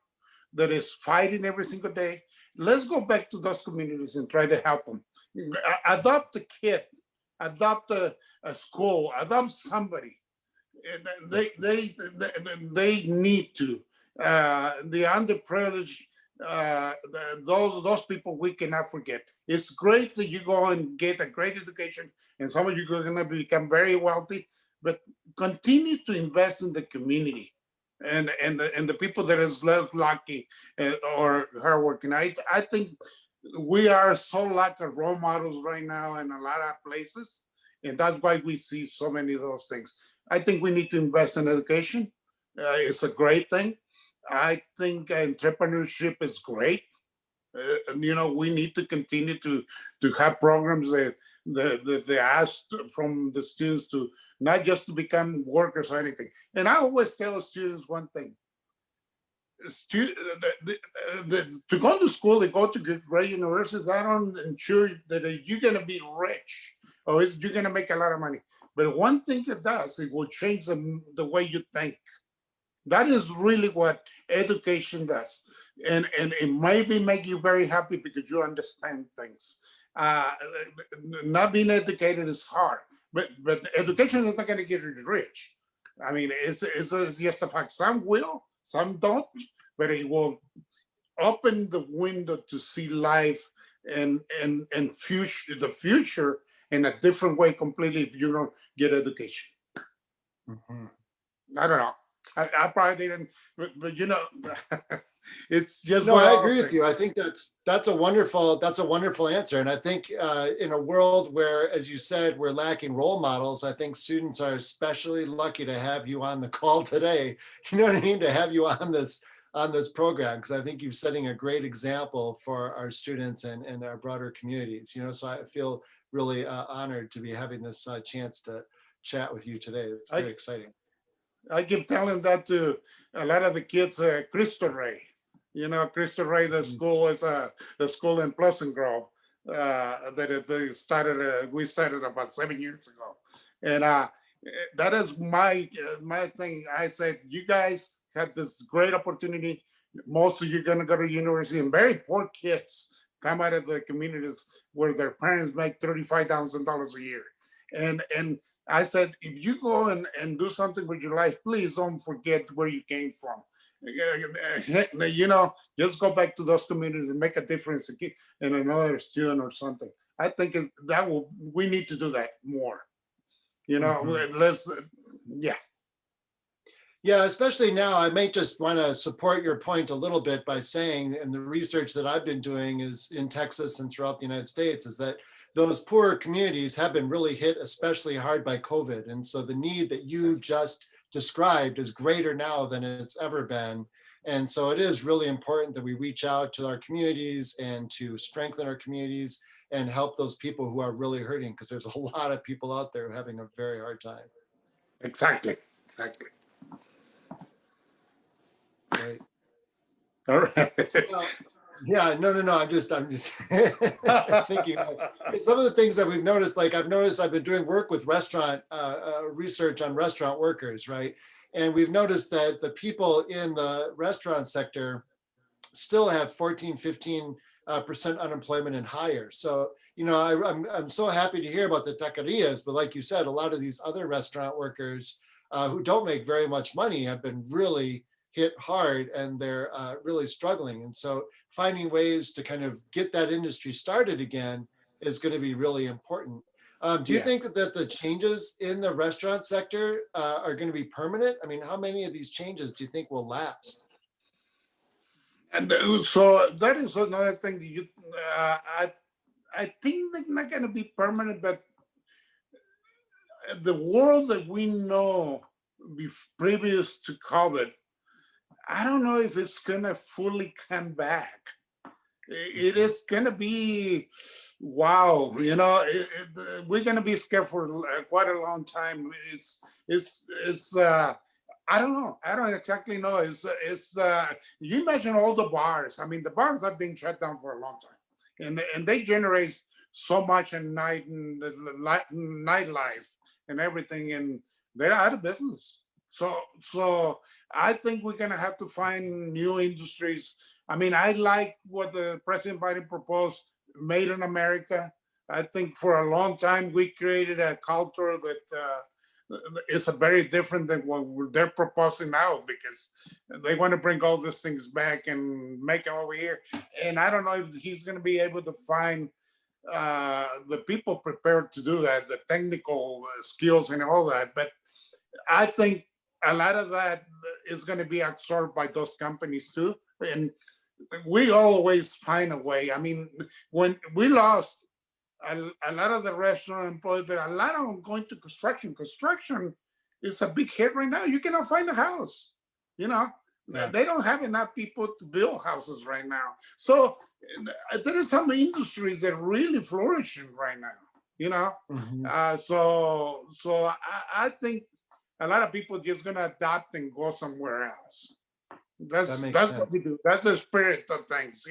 that is fighting every single day. Let's go back to those communities and try to help them. Adopt a kid, adopt a school, adopt somebody. They need to. The underprivileged, those people we cannot forget. It's great that you go and get a great education and some of you are going to become very wealthy, but continue to invest in the community and the people that is less lucky or hardworking. I think we are so lack of role models right now in a lot of places, and that's why we see so many of those things. I think we need to invest in education. It's a great thing. I think entrepreneurship is great. We need to continue to have programs that they ask from the students to not just to become workers or anything. And I always tell students one thing: to go to school and go to great universities, I don't ensure that you're going to be rich or you're going to make a lot of money. But one thing it does, it will change the way you think. That is really what education does. And it maybe make you very happy because you understand things. Not being educated is hard, but education is not going to get you rich. I mean, it's just a fact. Some will, some don't, but it will open the window to see life and the future in a different way completely if you don't get education. I don't know. I probably didn't, but it's just. No, I agree with you. I think that's a wonderful answer. And I think in a world where, as you said, we're lacking role models, I think students are especially lucky to have you on the call today. You know what I mean? To have you on this on this program, because I think you're setting a great example for our students and our broader communities. So I feel really honored to be having this chance to chat with you today. It's very exciting. I keep telling that to a lot of the kids, Cristo Rey. Cristo Rey, the school is the school in Pleasant Grove that we started about 7 years ago. And that is my thing. I said, you guys had this great opportunity. Most of you are going to go to university, and very poor kids come out of the communities where their parents make $35,000 a year. And I said, if you go and do something with your life, please don't forget where you came from. Just go back to those communities and make a difference in another student or something. I think we need to do that more. Let's, yeah. Yeah, especially now, I may just want to support your point a little bit by saying, and the research that I've been doing is in Texas and throughout the United States, is that those poorer communities have been really hit especially hard by COVID. And so the need that you just described is greater now than it's ever been. And so it is really important that we reach out to our communities and to strengthen our communities and help those people who are really hurting, because there's a lot of people out there having a very hard time. Exactly. Right. All right. Well, yeah, no. I'm just thinking some of the things that we've noticed. Like I've been doing work with restaurant research on restaurant workers, right? And we've noticed that the people in the restaurant sector still have 14-15% unemployment and higher. So, I'm so happy to hear about the taquerias, but like you said, a lot of these other restaurant workers who don't make very much money have been really hit hard, and they're really struggling. And so finding ways to kind of get that industry started again is going to be really important. Do you think that the changes in the restaurant sector are going to be permanent? I mean, how many of these changes do you think will last? And so that is another thing that I think they're not going to be permanent, but the world that we know previous to COVID, I don't know if it's going to fully come back. It is going to be, wow, we're going to be scared for quite a long time. It's I don't know. I don't exactly know. You imagine all the bars. I mean, the bars have been shut down for a long time, and they generate so much at night and nightlife and everything, and they're out of business. So I think we're gonna have to find new industries. I mean, I like what the President Biden proposed, Made in America. I think for a long time we created a culture that is very different than what they're proposing now, because they want to bring all these things back and make it over here. And I don't know if he's going to be able to find the people prepared to do that, the technical skills and all that. But I think a lot of that is going to be absorbed by those companies too. And we always find a way. I mean, when we lost a lot of the restaurant employees, but a lot of them going to construction. Construction is a big hit right now. You cannot find a house, They don't have enough people to build houses right now. So there are some industries that are really flourishing right now, Mm-hmm. So I think a lot of people just gonna adapt and go somewhere else. That's what we do. That's the spirit of things,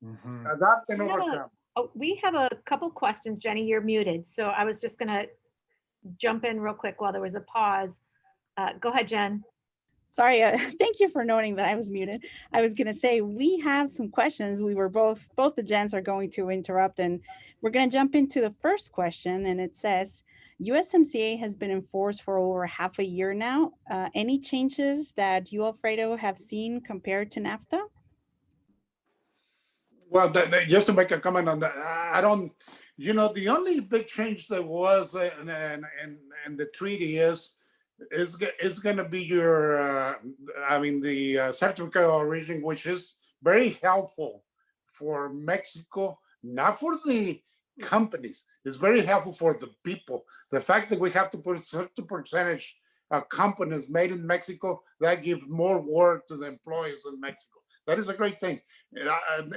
Mm-hmm. Adapt and overcome. We have a couple questions, Jenny. You're muted, so I was just gonna jump in real quick while there was a pause. Go ahead, Jen. Sorry, thank you for noting that I was muted. I was going to say, we have some questions. We were both the Jens are going to interrupt, and we're going to jump into the first question. And it says, USMCA has been enforced for over half a year now. Any changes that you, Alfredo, have seen compared to NAFTA? Well, just to make a comment on that, I don't, the only big change that was in the treaty is going to be your, the certificate of origin, which is very helpful for Mexico, not for the companies. It's very helpful for the people. The fact that we have to put a certain percentage companies made in Mexico, that gives more work to the employees in Mexico. That is a great thing.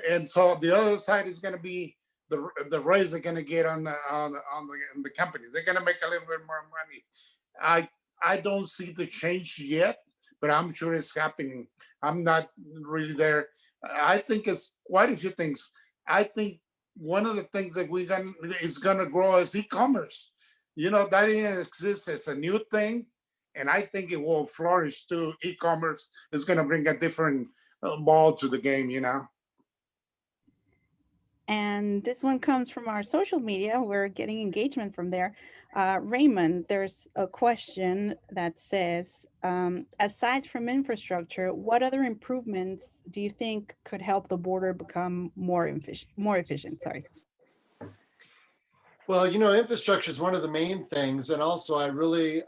And so the other side is going to be the raise they're going to get on the companies. They're going to make a little bit more money. I don't see the change yet, but I'm sure it's happening. I'm not really there. I think it's quite a few things. I think one of the things that is going to grow is e-commerce. You know, that exists as a new thing, and I think it will flourish too. E-commerce is going to bring a different ball to the game, you know. And this one comes from our social media. We're getting engagement from there. Raymond, there's a question that says, aside from infrastructure, what other improvements do you think could help the border become more efficient? Sorry. Well, you know, infrastructure is one of the main things. And also I really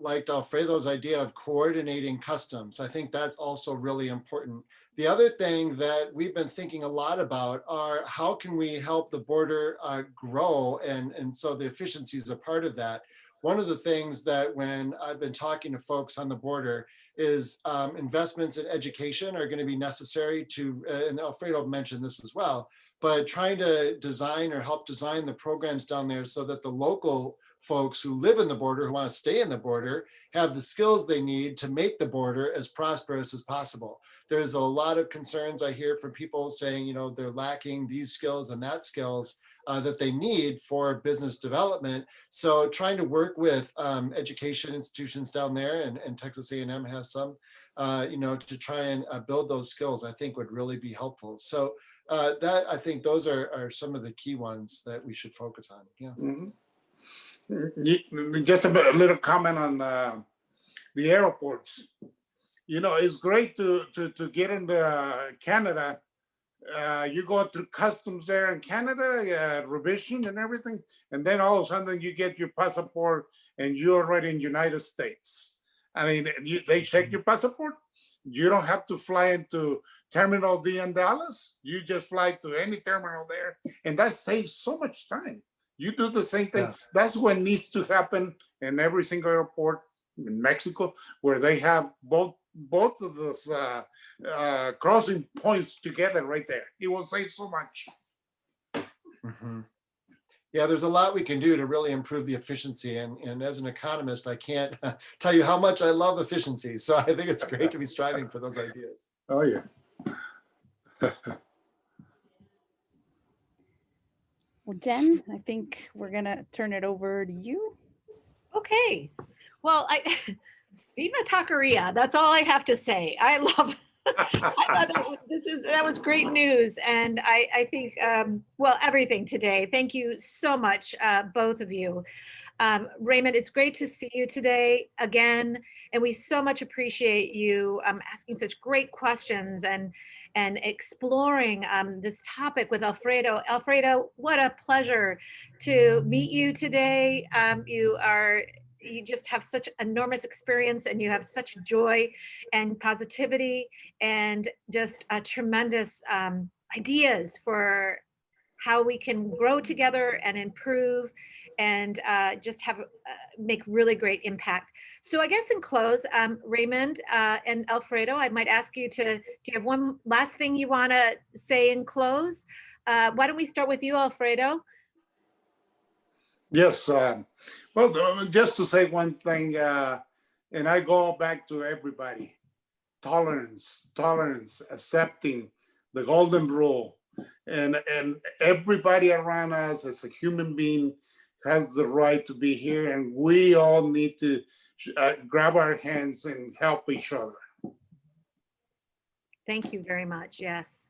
liked Alfredo's idea of coordinating customs. I think that's also really important. The other thing that we've been thinking a lot about are how can we help the border grow? And so the efficiency is a part of that. One of the things that when I've been talking to folks on the border is investments in education are going to be necessary to, and Alfredo mentioned this as well, but trying to design or help design the programs down there so that the local folks who live in the border, who want to stay in the border, have the skills they need to make the border as prosperous as possible. There's a lot of concerns I hear from people saying, you know, they're lacking these skills and that skills that they need for business development. So trying to work with education institutions down there, and Texas A&M has some, you know, to try and build those skills, I think would really be helpful. So that, I think those are some of the key ones that we should focus on. Yeah. Mm-hmm. Just a little comment on the airports. You know, it's great to get into Canada. You go through customs there in Canada, revision and everything, and then all of a sudden you get your passport and you're already in the United States. I mean, they check your passport. You don't have to fly into Terminal D in Dallas. You just fly to any terminal there, and that saves so much time. You do the same thing. Yeah. That's what needs to happen in every single airport in Mexico, where they have both of those crossing points together right there. It will save so much. Mm-hmm. Yeah, there's a lot we can do to really improve the efficiency. And as an economist, I can't tell you how much I love efficiency. So I think it's great to be striving for those ideas. Oh, yeah. Well, Jen, I think we're going to turn it over to you. Okay. Well, Viva Taqueria. That's all I have to say. I love that was great news. And I think, well, everything today. Thank you so much, both of you. Raymond, it's great to see you today again. And we so much appreciate you asking such great questions and exploring this topic with Alfredo. Alfredo, what a pleasure to meet you today. You just have such enormous experience, and you have such joy and positivity and just tremendous ideas for how we can grow together and improve and just make really great impact. So I guess in close, Raymond and Alfredo, I might ask you do you have one last thing you want to say in close? Why don't we start with you, Alfredo? Yes, well, just to say one thing, and I go back to everybody, tolerance, accepting the golden rule, and everybody around us as a human being has the right to be here, and we all need to grab our hands and help each other. Thank you very much. Yes.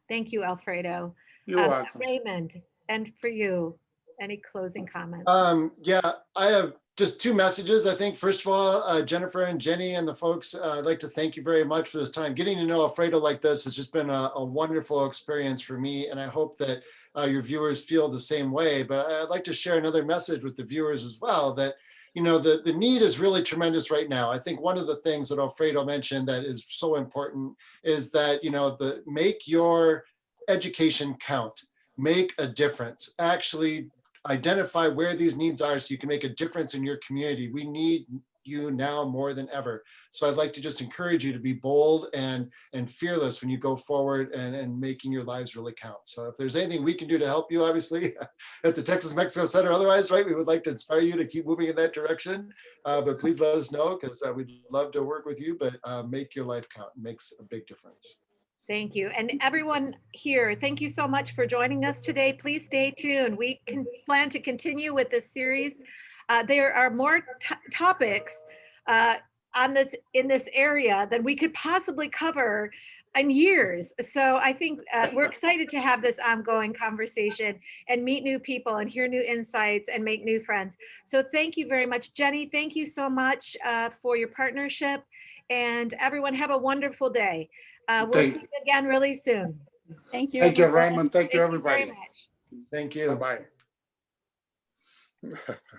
Thank you, Alfredo. You're welcome. Raymond, and for you, any closing comments? Yeah, I have just two messages. I think, first of all, Jennifer and Jenny and the folks, I'd like to thank you very much for this time. Getting to know Alfredo like this has just been a wonderful experience for me, and I hope that your viewers feel the same way. But I'd like to share another message with the viewers as well, that you know, the need is really tremendous right now. I think one of the things that Alfredo mentioned that is so important is that, you know, make your education count, make a difference, actually identify where these needs are so you can make a difference in your community. We need you now more than ever. So I'd like to just encourage you to be bold and fearless when you go forward and making your lives really count. So if there's anything we can do to help you, obviously, at the Texas-Mexico Center, otherwise, right, we would like to inspire you to keep moving in that direction. But please let us know, because we'd love to work with you, but make your life count. It makes a big difference. Thank you. And everyone here, thank you so much for joining us today. Please stay tuned. We can plan to continue with this series. There are more topics in this area than we could possibly cover in years. So I think we're excited to have this ongoing conversation and meet new people and hear new insights and make new friends. So thank you very much, Jenny. Thank you so much for your partnership, and everyone have a wonderful day. We'll see you again really soon. Thank you. Thank you, Raymond. Thank you, everybody. Very much. Thank you. Bye-bye.